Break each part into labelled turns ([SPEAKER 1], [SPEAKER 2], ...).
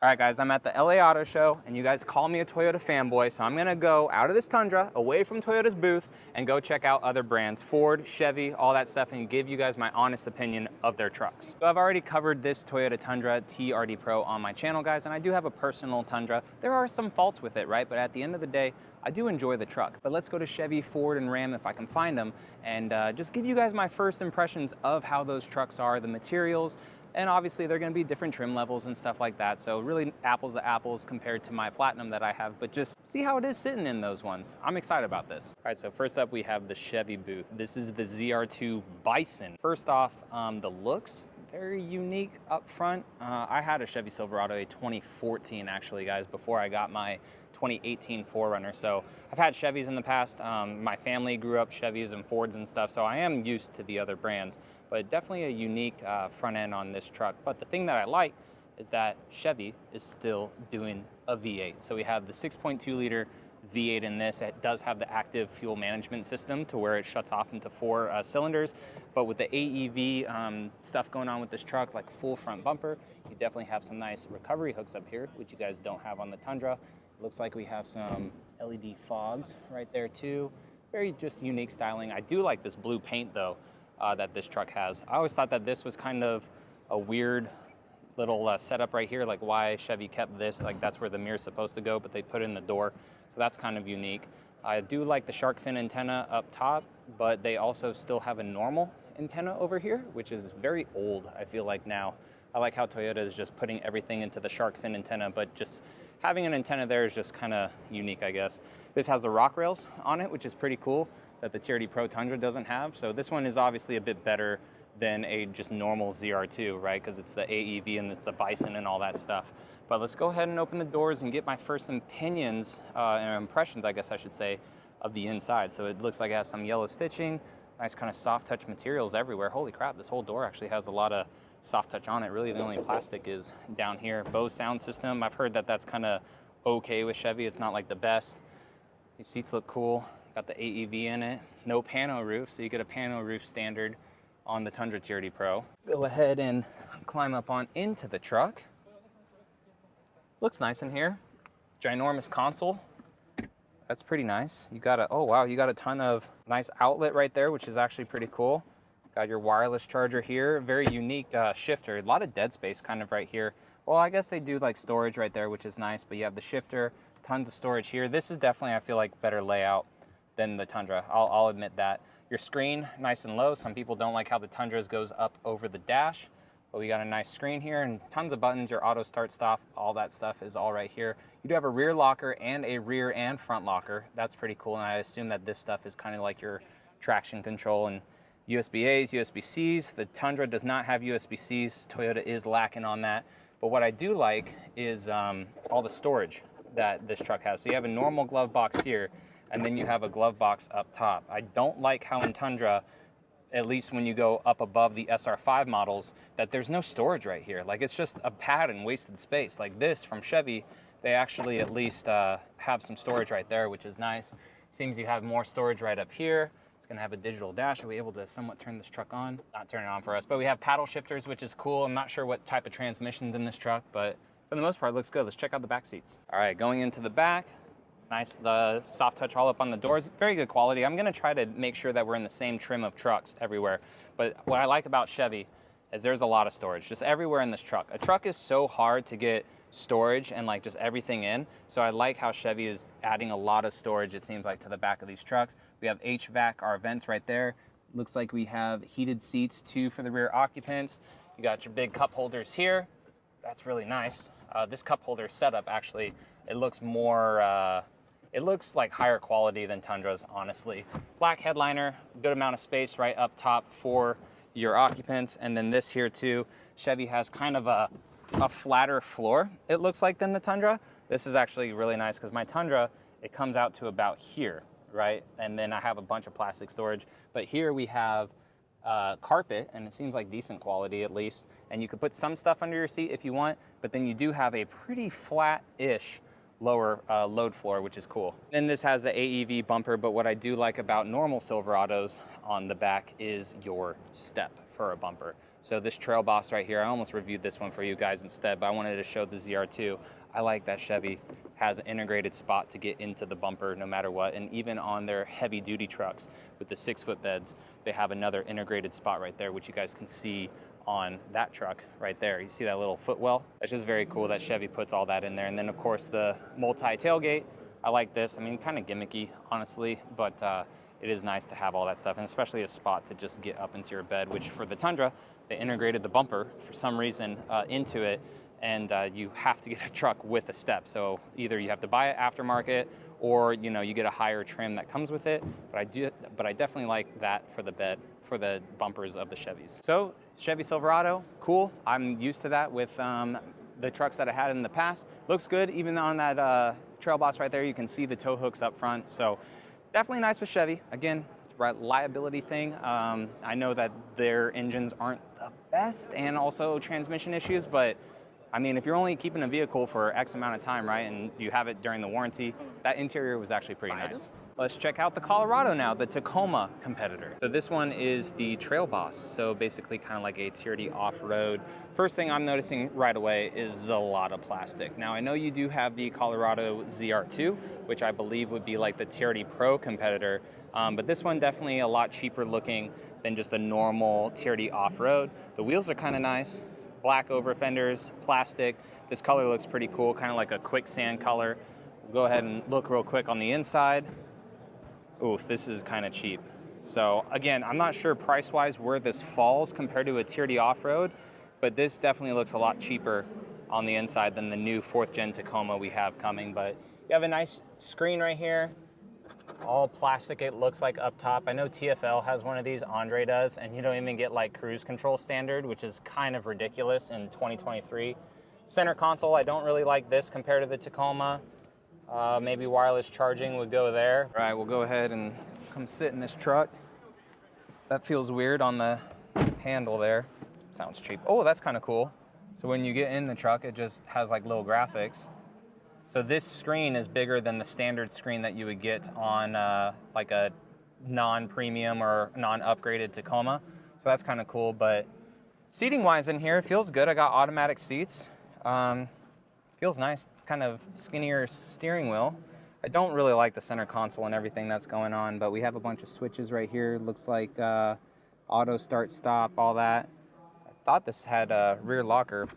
[SPEAKER 1] All right, guys, I'm at the LA Auto Show, and you guys call me a Toyota fanboy, so I'm gonna go out of this Tundra, away from Toyota's booth, and go check out other brands, Ford, Chevy, all that stuff, and give you guys my honest opinion of their trucks. So I've already covered this Toyota Tundra TRD Pro on my channel, guys, and I do have a personal Tundra. There are some faults with it, right? But at the end of the day, I do enjoy the truck. But let's go to Chevy, Ford, and Ram if I can find them, and just give you guys my first impressions of how those trucks are, the materials, and obviously they're gonna be different trim levels and stuff like that. So really apples to apples compared to my Platinum that I have, but just see how it is sitting in those ones. I'm excited about this. All right, so first up we have the Chevy booth. This is the ZR2 Bison. First off, the looks, very unique up front. I had a Chevy Silverado, a 2014 actually, guys, before I got my 2018 4Runner. So I've had Chevys in the past. My family grew up Chevys and Fords and stuff, so I am used to the other brands, but definitely a unique front end on this truck. But the thing that I like is that Chevy is still doing a V8. So we have the 6.2 liter V8 in this. It does have the active fuel management system to where it shuts off into 4 cylinders. But with the AEV stuff going on with this truck, like full front bumper, you definitely have some nice recovery hooks up here, which you guys don't have on the Tundra. Looks like we have some LED fogs right there too. Very just unique styling. I do like this blue paint though that this truck has. I always thought that this was kind of a weird little setup right here, like why Chevy kept this, like that's where the mirror's supposed to go, but they put it in the door. So that's kind of unique. I do like the shark fin antenna up top, but they also still have a normal antenna over here, which is very old, I feel like now. I like how Toyota is just putting everything into the shark fin antenna, but just having an antenna there is just kind of unique, I guess. This has the rock rails on it, which is pretty cool, that the TRD Pro Tundra doesn't have. So this one is obviously a bit better than a just normal ZR2, right? Because it's the AEV and it's the Bison and all that stuff. But let's go ahead and open the doors and get my first opinions and impressions, I guess I should say, of the inside. So it looks like it has some yellow stitching, nice kind of soft touch materials everywhere. Holy crap, this whole door actually has a lot of soft touch on it. Really the only plastic is down here. Bose sound system, I've heard that that's kind of okay with Chevy. It's not like the best. These seats look cool. Got the AEV in it. No pano roof, so you get a pano roof standard on the Tundra TRD Pro. Go ahead and climb up on into the truck. Looks nice in here. Ginormous console. That's pretty nice. You got oh wow, you got a ton of nice outlet right there, which is actually pretty cool. Got your wireless charger here. Very unique shifter. A lot of dead space kind of right here. Well, I guess they do like storage right there, which is nice, but you have the shifter, tons of storage here. This is definitely, I feel like, better layout than the Tundra. I'll admit that. Your screen, nice and low. Some people don't like how the Tundras goes up over the dash, but we got a nice screen here and tons of buttons. Your auto start stop, all that stuff is all right here. You do have a rear locker and a rear and front locker. That's pretty cool, and I assume that this stuff is kind of like your traction control and USB-A's, USB-C's. The Tundra does not have USB-C's. Toyota is lacking on that. But what I do like is all the storage that this truck has. So you have a normal glove box here, and then you have a glove box up top. I don't like how in Tundra, at least when you go up above the SR5 models, that there's no storage right here. Like it's just a pad and wasted space. Like this from Chevy, they actually at least have some storage right there, which is nice. Seems you have more storage right up here. It's gonna have a digital dash. Are we able to somewhat turn this truck on? Not turn it on for us, but we have paddle shifters, which is cool. I'm not sure what type of transmission's in this truck, but for the most part, it looks good. Let's check out the back seats. All right, going into the back. Nice soft touch all up on the doors. Very good quality. I'm gonna try to make sure that we're in the same trim of trucks everywhere. But what I like about Chevy is there's a lot of storage, just everywhere in this truck. A truck is so hard to get storage and like just everything in. So I like how Chevy is adding a lot of storage, it seems like, to the back of these trucks. We have HVAC, our vents right there. Looks like we have heated seats too for the rear occupants. You got your big cup holders here. That's really nice. This cup holder setup actually, it looks more, it looks like higher quality than Tundras, honestly. Black headliner, good amount of space right up top for your occupants. And then this here too, Chevy has kind of a flatter floor, it looks like, than the Tundra. This is actually really nice because my Tundra, it comes out to about here, right? And then I have a bunch of plastic storage. But here we have carpet, and it seems like decent quality at least. And you could put some stuff under your seat if you want, but then you do have a pretty flat-ish lower load floor, which is cool. Then this has the AEV bumper, but what I do like about normal Silverados on the back is your step for a bumper. So this Trail Boss right here, I almost reviewed this one for you guys instead, but I wanted to show the ZR2. I like that Chevy has an integrated spot to get into the bumper no matter what. And even on their heavy duty trucks with the 6-foot beds, they have another integrated spot right there, which you guys can see on that truck right there. You see that little footwell? That's just very cool that Chevy puts all that in there. And then of course the multi-tailgate, I like this. I mean, kind of gimmicky, honestly, but it is nice to have all that stuff, and especially a spot to just get up into your bed, which for the Tundra, they integrated the bumper for some reason into it, and you have to get a truck with a step. So either you have to buy it aftermarket, or you know, you get a higher trim that comes with it. But I definitely like that for the bed, for the bumpers of the Chevys. So Chevy Silverado, cool. I'm used to that with the trucks that I had in the past. Looks good, even on that Trail Boss right there, you can see the tow hooks up front. So definitely nice with Chevy. Again, it's a reliability thing. I know that their engines aren't the best, and also transmission issues, but I mean, if you're only keeping a vehicle for X amount of time, right, and you have it during the warranty, that interior was actually pretty nice. Let's check out the Colorado now, the Tacoma competitor. So this one is the Trail Boss, so basically kind of like a TRD off-road. First thing I'm noticing right away is a lot of plastic. Now I know you do have the Colorado ZR2, which I believe would be like the TRD Pro competitor, but this one definitely a lot cheaper looking than just a normal TRD off-road. The wheels are kind of nice, black over fenders, plastic. This color looks pretty cool, kind of like a quicksand color. We'll go ahead and look real quick on the inside. Oof, this is kind of cheap. So again, I'm not sure price-wise where this falls compared to a TRD off-road, but this definitely looks a lot cheaper on the inside than the new 4th gen Tacoma we have coming. But you have a nice screen right here, all plastic it looks like up top. I know TFL has one of these, Andre does, and you don't even get like cruise control standard, which is kind of ridiculous in 2023. Center console, I don't really like this compared to the Tacoma. Maybe wireless charging would go there. All right, we'll go ahead and come sit in this truck. That feels weird on the handle there. Sounds cheap. Oh, that's kind of cool. So when you get in the truck, it just has like little graphics. So this screen is bigger than the standard screen that you would get on like a non-premium or non-upgraded Tacoma. So that's kind of cool, but seating wise in here, it feels good. I got automatic seats. Feels nice, kind of skinnier steering wheel. I don't really like the center console and everything that's going on, but we have a bunch of switches right here. Looks like auto start stop, all that. I thought this had a rear locker.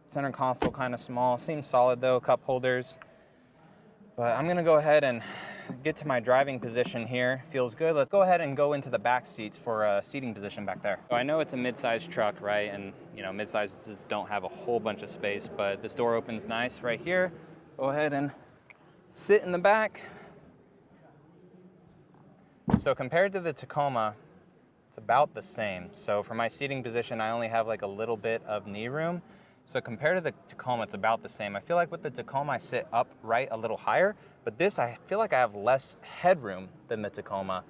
[SPEAKER 1] Center console kind of small, seems solid though, cup holders. But I'm gonna go ahead and get to my driving position here. Feels good. Let's go ahead and go into the back seats for a seating position back there. So I know it's a mid-sized truck, right? And you know, mid-sizes don't have a whole bunch of space, but this door opens nice right here. Go ahead and sit in the back. So compared to the Tacoma, it's about the same. So for my seating position, I only have like a little bit of knee room. So compared to the Tacoma, it's about the same. I feel like with the Tacoma, I sit upright a little higher, but this, I feel like I have less headroom than the Tacoma.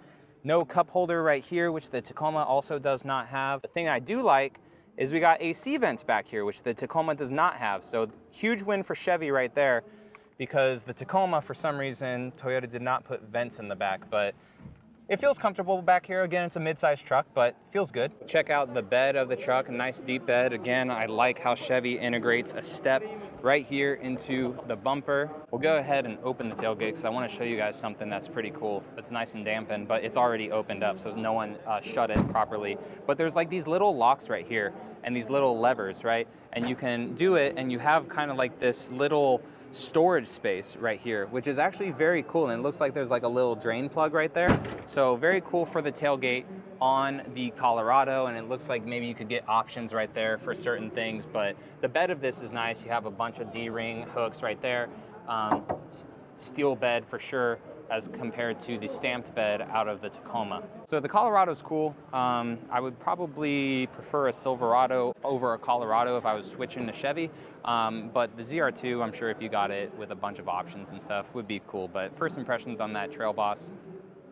[SPEAKER 1] No cup holder right here, which the Tacoma also does not have. The thing I do like is we got AC vents back here, which the Tacoma does not have. So huge win for Chevy right there, because the Tacoma, for some reason, Toyota did not put vents in the back, but it feels comfortable back here. Again, it's a mid-sized truck, but feels good. Check out the bed of the truck, a nice deep bed. Again, I like how Chevy integrates a step right here into the bumper. We'll go ahead and open the tailgate because I want to show you guys something that's pretty cool. It's nice and dampened, but it's already opened up, so no one shut it properly. But there's like these little locks right here and these little levers, right? And you can do it, and you have kind of like this little storage space right here, which is actually very cool, and it looks like there's like a little drain plug right there. So very cool for the tailgate on the Colorado, and it looks like maybe you could get options right there for certain things, but the bed of this is nice. You have a bunch of D-ring hooks right there. Steel bed for sure as compared to the stamped bed out of the Tacoma. So the Colorado's cool. I would probably prefer a Silverado over a Colorado if I was switching to Chevy, but the ZR2, I'm sure if you got it with a bunch of options and stuff, would be cool. But first impressions on that Trail Boss.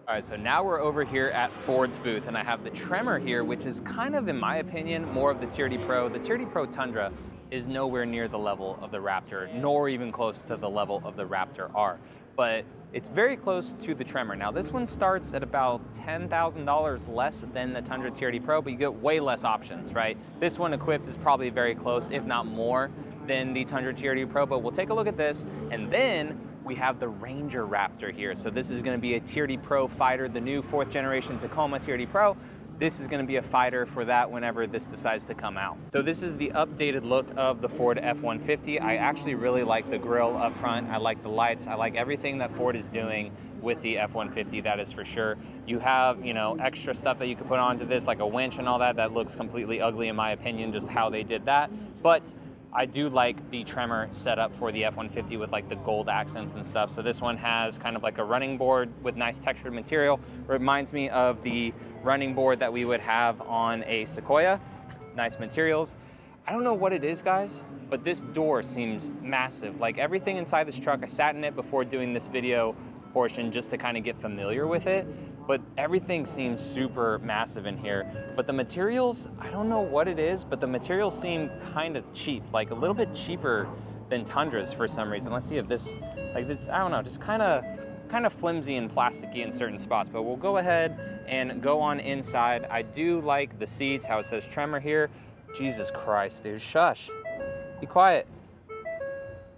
[SPEAKER 1] All right, so now we're over here at Ford's booth, and I have the Tremor here, which is kind of, in my opinion, more of the TRD Pro. The TRD Pro Tundra is nowhere near the level of the Raptor, nor even close to the level of the Raptor R. but it's very close to the Tremor. Now this one starts at about $10,000 less than the Tundra TRD Pro, but you get way less options, right? This one equipped is probably very close, if not more, than the Tundra TRD Pro, but we'll take a look at this, and then we have the Ranger Raptor here. So this is gonna be a TRD Pro fighter, the new 4th generation Tacoma TRD Pro. This is gonna be a fighter for that whenever this decides to come out. So this is the updated look of the Ford F-150. I actually really like the grille up front. I like the lights. I like everything that Ford is doing with the F-150, that is for sure. You have, you know, extra stuff that you could put onto this, like a winch and all that. That looks completely ugly in my opinion, just how they did that. But I do like the Tremor setup for the F-150 with like the gold accents and stuff. So this one has kind of like a running board with nice textured material. Reminds me of the running board that we would have on a Sequoia. Nice materials. I don't know what it is, guys, but this door seems massive. Like everything inside this truck, I sat in it before doing this video portion just to kind of get familiar with it. But everything seems super massive in here. But the materials, I don't know what it is, but the materials seem kind of cheap, like a little bit cheaper than Tundras for some reason. Let's see if this, like this, I don't know, just kind of flimsy and plasticky in certain spots. But we'll go ahead and go on inside. I do like the seats, how it says Tremor here. Jesus Christ, dude, shush, be quiet.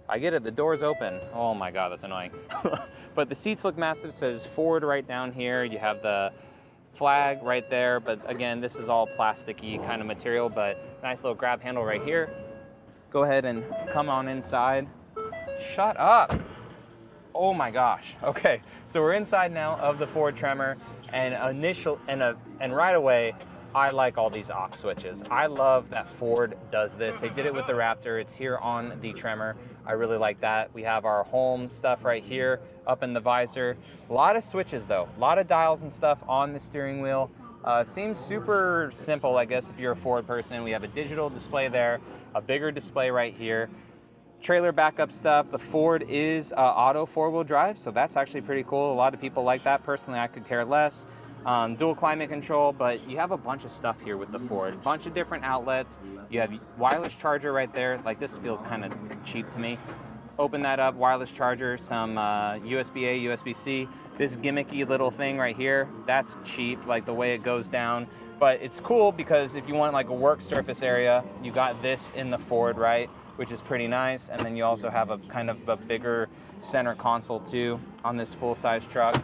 [SPEAKER 1] I get it, the door's open. Oh my God, that's annoying. But the seats look massive, it says Ford right down here. You have the flag right there, but again, this is all plasticky kind of material, but nice little grab handle right here. Go ahead and come on inside. Shut up. Oh my gosh. Okay, so we're inside now of the Ford Tremor, and right away, I like all these aux switches. I love that Ford does this. They did it with the Raptor. It's here on the Tremor. I really like that. We have our home stuff right here up in the visor. A lot of switches though, a lot of dials and stuff on the steering wheel. Seems super simple, I guess, if you're a Ford person. We have a digital display there, a bigger display right here. Trailer backup stuff. The Ford is auto 4-wheel drive, so that's actually pretty cool. A lot of people like that. Personally, I could care less. Dual climate control, but you have a bunch of stuff here with the Ford. A bunch of different outlets. You have wireless charger right there. Like, this feels kind of cheap to me. Open that up, wireless charger, some USB-A, USB-C. This gimmicky little thing right here, that's cheap, like the way it goes down. But it's cool because if you want like a work surface area, you got this in the Ford, right? Which is pretty nice. And then you also have a kind of a bigger center console too on this full-size truck.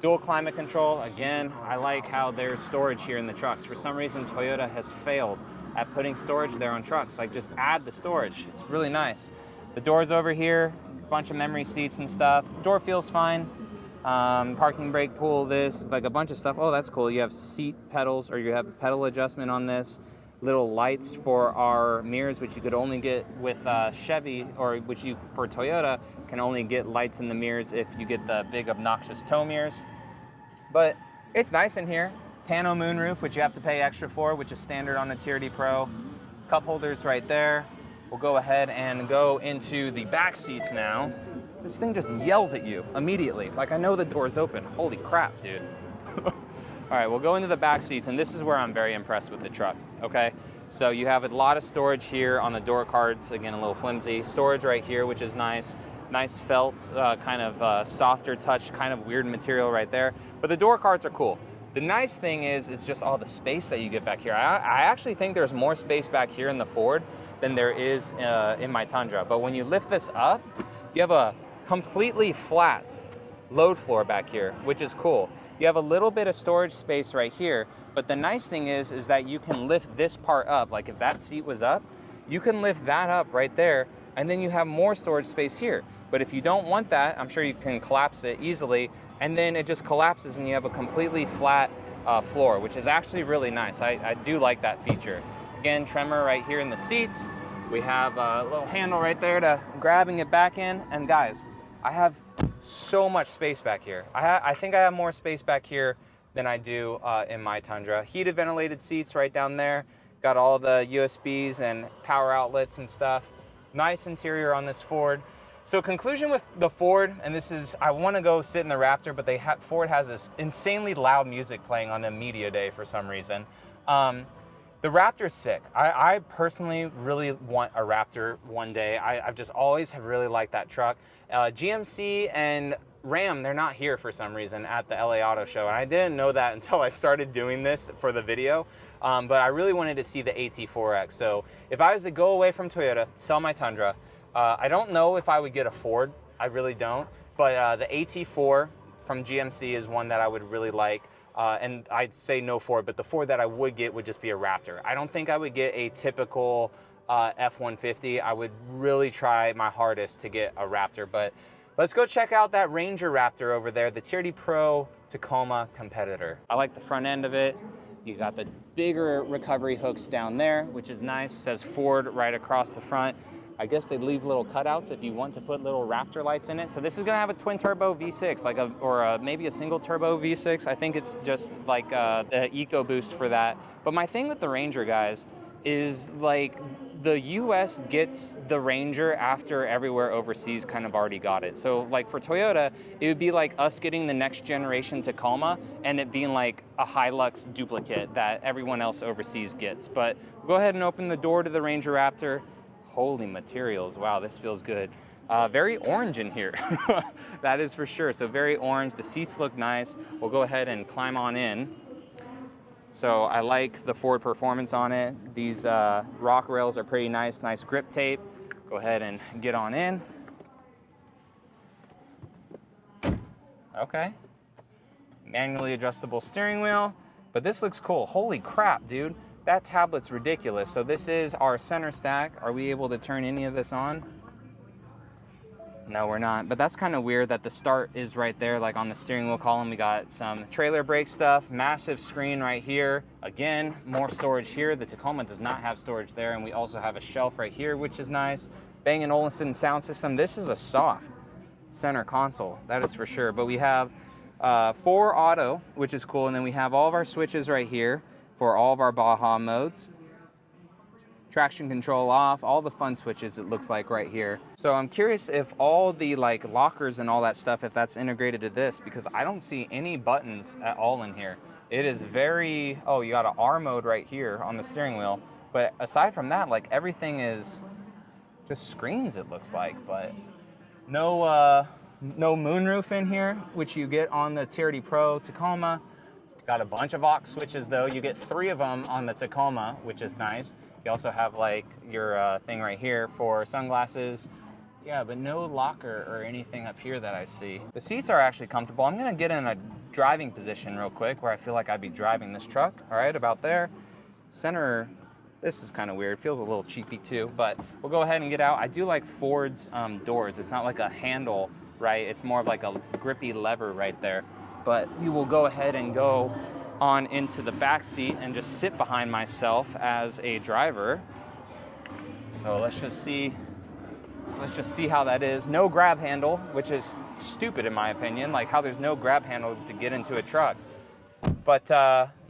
[SPEAKER 1] Dual climate control, again, I like how there's storage here in the trucks. For some reason, Toyota has failed at putting storage there on trucks. Like, just add the storage. It's really nice. The door's over here, a bunch of memory seats and stuff. Door feels fine. Parking brake pull, this, like a bunch of stuff. Oh, that's cool. You have seat pedals, or you have pedal adjustment on this. Little lights for our mirrors, which you could only get with Chevy, or which you, for Toyota, can only get lights in the mirrors if you get the big obnoxious tow mirrors. But it's nice in here. Pano moonroof, which you have to pay extra for, which is standard on a TRD Pro. Cup holders right there. We'll go ahead and go into the back seats now. This thing just yells at you immediately. Like, I know the door's open. Holy crap, dude. All right, we'll go into the back seats, and this is where I'm very impressed with the truck, okay? So you have a lot of storage here on the door cards. Again, a little flimsy. Storage right here, which is nice. Nice felt, kind of softer touch, kind of weird material right there. But the door cards are cool. The nice thing is just all the space that you get back here. I actually think there's more space back here in the Ford than there is in my Tundra. But when you lift this up, you have a completely flat load floor back here, which is cool. You have a little bit of storage space right here, but the nice thing is that you can lift this part up. Like, if that seat was up, you can lift that up right there, and then you have more storage space here. But if you don't want that, I'm sure you can collapse it easily, and then it just collapses and you have a completely flat floor, which is actually really nice. I do like that feature. Again, Tremor right here in the seats. We have a little handle right there to grabbing it back in. And guys, I have so much space back here. I think I have more space back here than I do in my Tundra. Heated ventilated seats right down there. Got all the USBs and power outlets and stuff. Nice interior on this Ford. So conclusion with the Ford, and this is, I want to go sit in the Raptor, but Ford has this insanely loud music playing on a media day for some reason. The Raptor's sick. I personally really want a Raptor one day. I've just always have really liked that truck. GMC and Ram, they're not here for some reason at the LA Auto Show, and I didn't know that until I started doing this for the video. But I really wanted to see the AT4X. So if I was to go away from Toyota, sell my Tundra, I don't know if I would get a Ford. I really don't. But the AT4 from GMC is one that I would really like. And I'd say no Ford, but the Ford that I would get would just be a Raptor. I don't think I would get a typical F-150. I would really try my hardest to get a Raptor, but let's go check out that Ranger Raptor over there, the TRD Pro Tacoma competitor. I like the front end of it. You got the bigger recovery hooks down there, which is nice. It says Ford right across the front. I guess they leave little cutouts if you want to put little Raptor lights in it. So this is gonna have a twin turbo V6, like maybe a single turbo V6. I think it's just like the EcoBoost for that. But my thing with the Ranger, guys, is like the US gets the Ranger after everywhere overseas kind of already got it. So like for Toyota, it would be like us getting the next generation Tacoma and it being like a Hilux duplicate that everyone else overseas gets. But go ahead and open the door to the Ranger Raptor. Holy materials, wow, this feels good. Very orange in here, that is for sure. So very orange, the seats look nice. We'll go ahead and climb on in. So I like the Ford performance on it. These rock rails are pretty nice, nice grip tape. Go ahead and get on in. Okay. Manually adjustable steering wheel, but this looks cool. Holy crap, dude. That tablet's ridiculous. So this is our center stack. Are we able to turn any of this on? No, we're not. But that's kind of weird that the start is right there, like on the steering wheel column. We got some trailer brake stuff, massive screen right here. Again, more storage here. The Tacoma does not have storage there. And we also have a shelf right here, which is nice. Bang & Olufsen sound system. This is a soft center console, that is for sure. But we have 4 auto, which is cool. And then we have all of our switches right here for all of our Baja modes. Traction control off, all the fun switches it looks like right here. So I'm curious if all the like lockers and all that stuff, if that's integrated to this, because I don't see any buttons at all in here. It is very, oh, you got an R mode right here on the steering wheel. But aside from that, like everything is just screens it looks like, but no moonroof in here, which you get on the TRD Pro Tacoma. Got a bunch of aux switches though. You get 3 of them on the Tacoma, which is nice. You also have like your thing right here for sunglasses. Yeah, but no locker or anything up here that I see. The seats are actually comfortable. I'm gonna get in a driving position real quick where I feel like I'd be driving this truck. All right, about there. Center, this is kind of weird. Feels a little cheapy too, but we'll go ahead and get out. I do like Ford's doors. It's not like a handle, right? It's more of like a grippy lever right there. But you will go ahead and go on into the back seat and just sit behind myself as a driver. So let's just see how that is. No grab handle, which is stupid in my opinion, like how there's no grab handle to get into a truck. But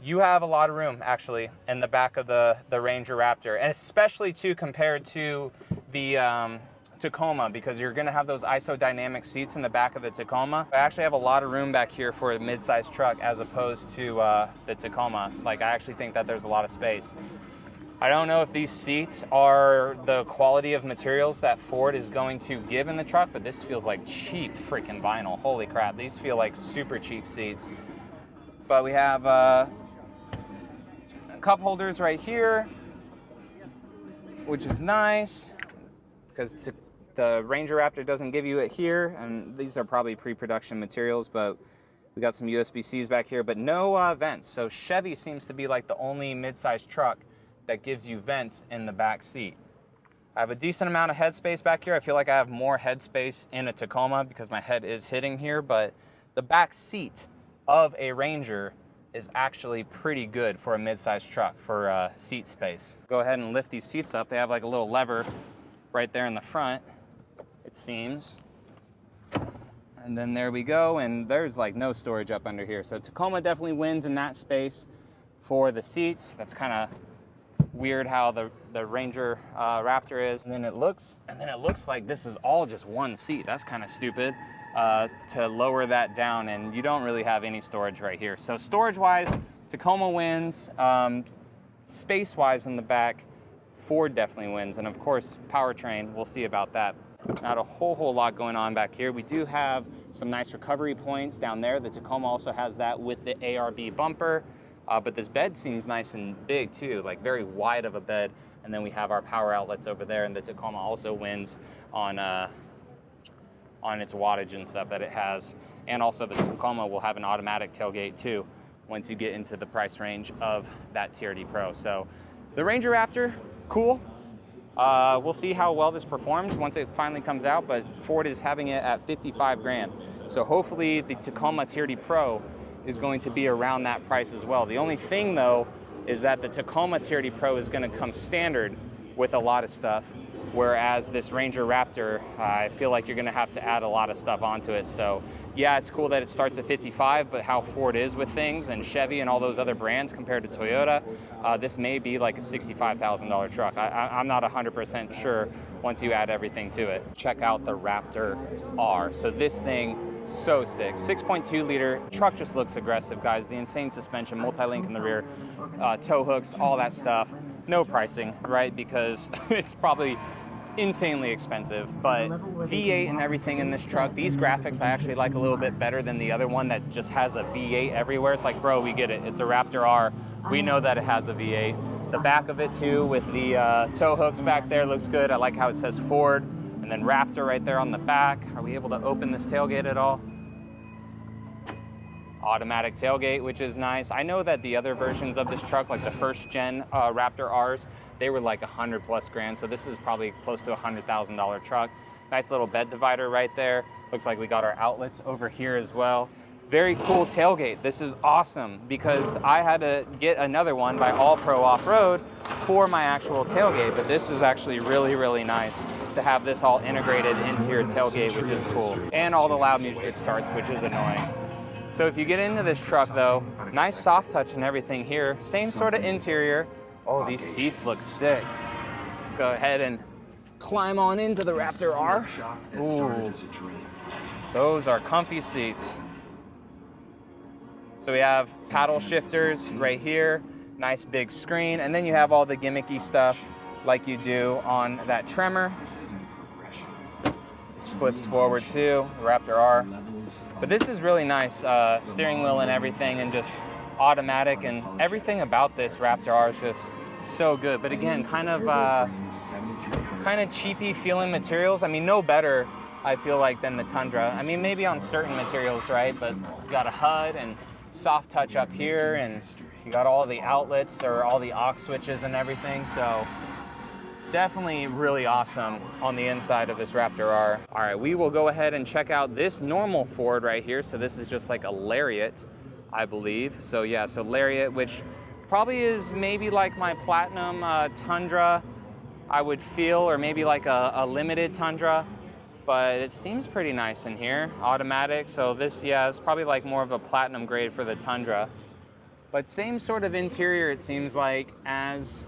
[SPEAKER 1] you have a lot of room actually in the back of the Ranger Raptor, and especially too compared to the Tacoma, because you're gonna have those isodynamic seats in the back of the Tacoma. I actually have a lot of room back here for a mid-sized truck as opposed to the Tacoma. Like I actually think that there's a lot of space. I don't know if these seats are the quality of materials that Ford is going to give in the truck, but this feels like cheap freaking vinyl. Holy crap, these feel like super cheap seats. But we have cup holders right here, which is nice because the Ranger Raptor doesn't give you it here, and these are probably pre-production materials, but we got some USB-Cs back here, but no vents. So Chevy seems to be like the only mid-sized truck that gives you vents in the back seat. I have a decent amount of headspace back here. I feel like I have more headspace in a Tacoma because my head is hitting here, but the back seat of a Ranger is actually pretty good for a mid-sized truck for seat space. Go ahead and lift these seats up. They have like a little lever right there in the front, it seems. And then there we go, and there's like no storage up under here. So Tacoma definitely wins in that space for the seats. That's kind of weird how the Ranger Raptor is. And then it looks like this is all just one seat. That's kind of stupid to lower that down, and you don't really have any storage right here. So storage-wise, Tacoma wins. space-wise in the back, Ford definitely wins. And of course, powertrain, we'll see about that. Not a whole lot going on back here. We do have some nice recovery points down there. The Tacoma also has that with the ARB bumper. But this bed seems nice and big too, like very wide of a bed. And then we have our power outlets over there, and the Tacoma also wins on its wattage and stuff that it has. And also the Tacoma will have an automatic tailgate too once you get into the price range of that TRD Pro. So the Ranger Raptor, cool. We'll see how well this performs once it finally comes out, but Ford is having it at 55 grand. So hopefully the Tacoma TRD Pro is going to be around that price as well. The only thing though is that the Tacoma TRD Pro is going to come standard with a lot of stuff, whereas this Ranger Raptor, I feel like you're going to have to add a lot of stuff onto it. So yeah, it's cool that it starts at 55, but how Ford is with things and Chevy and all those other brands compared to Toyota, this may be like a $65,000 truck. I'm not 100% sure once you add everything to it. Check out the Raptor R. So this thing, so sick. 6.2 liter, truck just looks aggressive, guys. The insane suspension, multi-link in the rear, tow hooks, all that stuff. No pricing, right? Because it's probably insanely expensive, but V8 and everything in this truck, these graphics I actually like a little bit better than the other one that just has a V8 everywhere. It's like, bro, we get it. It's a Raptor R. We know that it has a V8. The back of it too with the tow hooks back there looks good. I like how it says Ford and then Raptor right there on the back. Are we able to open this tailgate at all? Automatic tailgate, which is nice. I know that the other versions of this truck, like the first gen Raptor Rs, they were like 100 plus grand. So this is probably close to a $100,000 truck. Nice little bed divider right there. Looks like we got our outlets over here as well. Very cool tailgate. This is awesome because I had to get another one by All Pro Off-Road for my actual tailgate, but this is actually really nice to have this all integrated into your tailgate, which is cool. And all the loud music starts, which is annoying. So if you get into this truck though, nice soft touch and everything here. Same sort of interior. Oh, these seats look sick. Go ahead and climb on into the Raptor R. Ooh, those are comfy seats. So we have paddle shifters right here, nice big screen, and then you have all the gimmicky stuff like you do on that Tremor. This flips forward too, Raptor R. But this is really nice, steering wheel and everything, and just automatic, and everything about this Raptor R is just so good. But again, kind of cheapy feeling materials. I mean, no better, I feel like, than the Tundra. I mean, maybe on certain materials, right? But you got a HUD and soft touch up here, and you got all the outlets or all the aux switches and everything. So definitely really awesome on the inside of this Raptor R. All right, we will go ahead and check out this normal Ford right here. So this is just like a Lariat, I believe. So yeah, so Lariat, which probably is maybe like my Platinum Tundra, I would feel, or maybe like a limited Tundra, but it seems pretty nice in here. Automatic, so this, yeah, it's probably like more of a Platinum grade for the Tundra. But same sort of interior, it seems like, as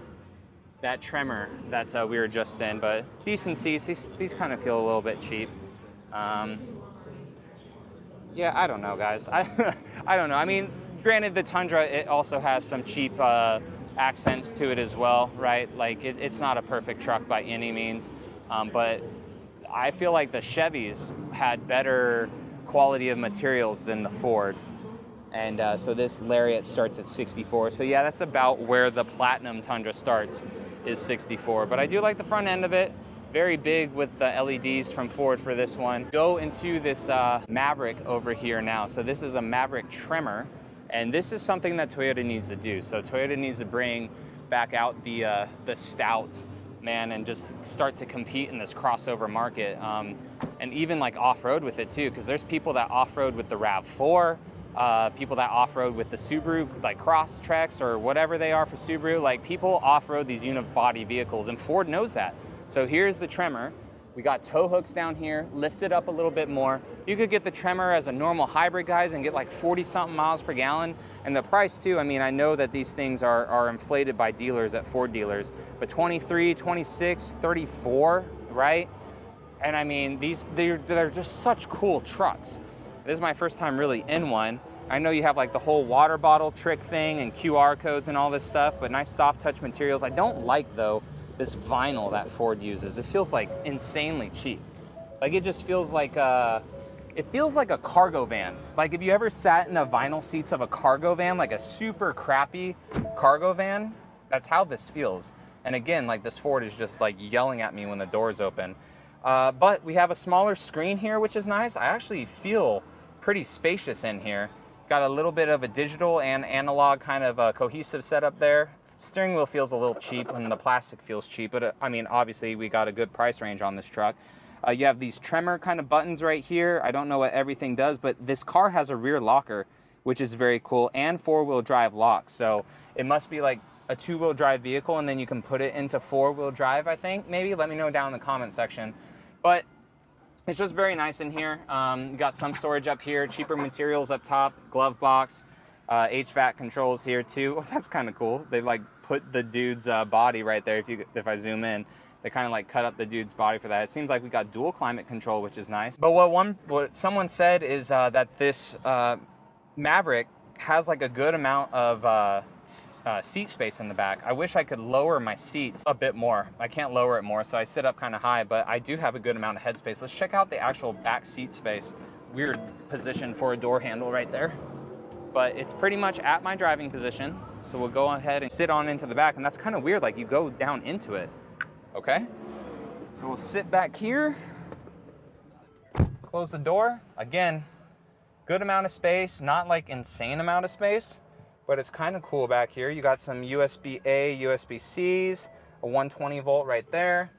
[SPEAKER 1] that Tremor that we were just in, but decent seats. These kind of feel a little bit cheap. Yeah, I don't know, guys. I don't know. I mean, granted, the Tundra, it also has some cheap accents to it as well, right? Like, it's not a perfect truck by any means, but I feel like the Chevys had better quality of materials than the Ford. And so this Lariat starts at 64. So yeah, that's about where the Platinum Tundra starts, is 64. But I do like the front end of it. Very big with the LEDs from Ford for this one. Go into this Maverick over here now. So this is a Maverick Tremor, and this is something that Toyota needs to do. So Toyota needs to bring back out the stout, man, and just start to compete in this crossover market, and even like off-road with it too, because there's people that off-road with the RAV4, people that off-road with the Subaru, like Crosstreks or whatever they are for Subaru. Like, people off-road these unibody vehicles, and Ford knows that. So here's the Tremor. We got tow hooks down here, lift it up a little bit more. You could get the Tremor as a normal hybrid, guys, and get like 40-something miles per gallon. And the price too, I mean, I know that these things are inflated by dealers at Ford dealers, but 23, 26, 34, right? And I mean, they're just such cool trucks. This is my first time really in one, I know you have like the whole water bottle trick thing and QR codes and all this stuff, but nice soft touch materials. I don't like though this vinyl that Ford uses. It feels like insanely cheap. Like it just feels like it feels like a cargo van. Like if you ever sat in the vinyl seats of a cargo van, like a super crappy cargo van, that's how this feels. And again, like this Ford is just like yelling at me when the doors open. But we have a smaller screen here, which is nice. I actually feel pretty spacious in here. Got a little bit of a digital and analog kind of a cohesive setup there. Steering wheel feels a little cheap and the plastic feels cheap, but I mean, obviously we got a good price range on this truck. You have these Tremor kind of buttons right here. I don't know what everything does, but this car has a rear locker, which is very cool, and four-wheel drive lock. So it must be like a two-wheel drive vehicle, and then you can put it into four-wheel drive, I think, maybe. Let me know down in the comment section. But it's just very nice in here. You got some storage up here, cheaper materials up top, glove box, HVAC controls here too. Oh, that's kind of cool. They like put the dude's body right there. If I zoom in, they kind of like cut up the dude's body for that. It seems like we got dual climate control, which is nice. But what someone said is that this Maverick has like a good amount of seat space in the back. I wish I could lower my seats a bit more. I can't lower it more, so I sit up kind of high, but I do have a good amount of headspace. Let's check out the actual back seat space. Weird position for a door handle right there, but it's pretty much at my driving position. So we'll go ahead and sit on into the back, and that's kind of weird, like you go down into it, okay? So we'll sit back here, close the door. Again, good amount of space, not like insane amount of space, but it's kind of cool back here. You got some USB-A, USB-Cs, a 120 volt right there.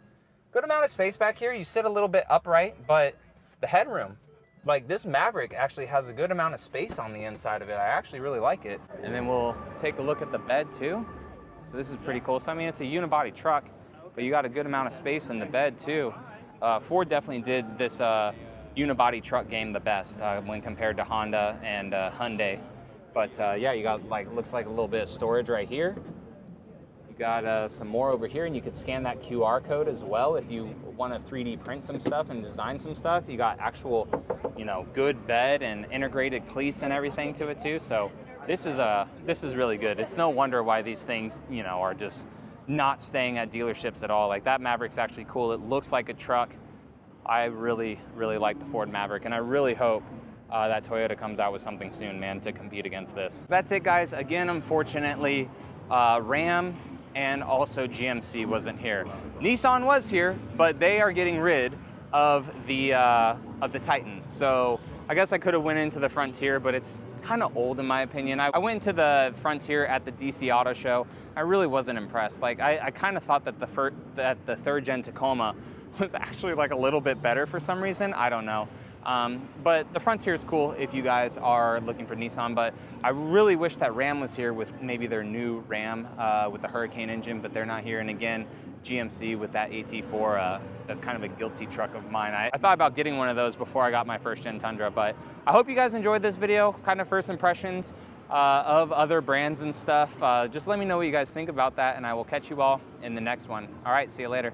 [SPEAKER 1] Good amount of space back here. You sit a little bit upright, but the headroom, like this Maverick actually has a good amount of space on the inside of it. I actually really like it. And then we'll take a look at the bed too. So this is pretty cool. So I mean, it's a unibody truck, but you got a good amount of space in the bed too. Ford definitely did this unibody truck game the best when compared to Honda and Hyundai. But yeah, you got like, looks like a little bit of storage right here. You got some more over here, and you could scan that QR code as well if you want to 3D print some stuff and design some stuff. You got actual, you know, good bed and integrated cleats and everything to it too. So this is really good. It's no wonder why these things, you know, are just not staying at dealerships at all. Like that Maverick's actually cool. It looks like a truck. I really, really like the Ford Maverick, and I really hope that Toyota comes out with something soon, man, to compete against this. That's it, guys. Again, unfortunately, Ram and also GMC wasn't here. Nissan was here, but they are getting rid of the Titan. So I guess I could have went into the Frontier, but it's kind of old in my opinion. I went to the Frontier at the DC Auto Show. I really wasn't impressed. Like I kind of thought that the third gen Tacoma was actually like a little bit better for some reason. I don't know. But the Frontier is cool if you guys are looking for Nissan, but I really wish that Ram was here with maybe their new Ram with the Hurricane engine, but they're not here. And again, GMC with that AT4, that's kind of a guilty truck of mine. I thought about getting one of those before I got my first gen Tundra, but I hope you guys enjoyed this video, kind of first impressions of other brands and stuff. Just let me know what you guys think about that, and I will catch you all in the next one. All right, see you later.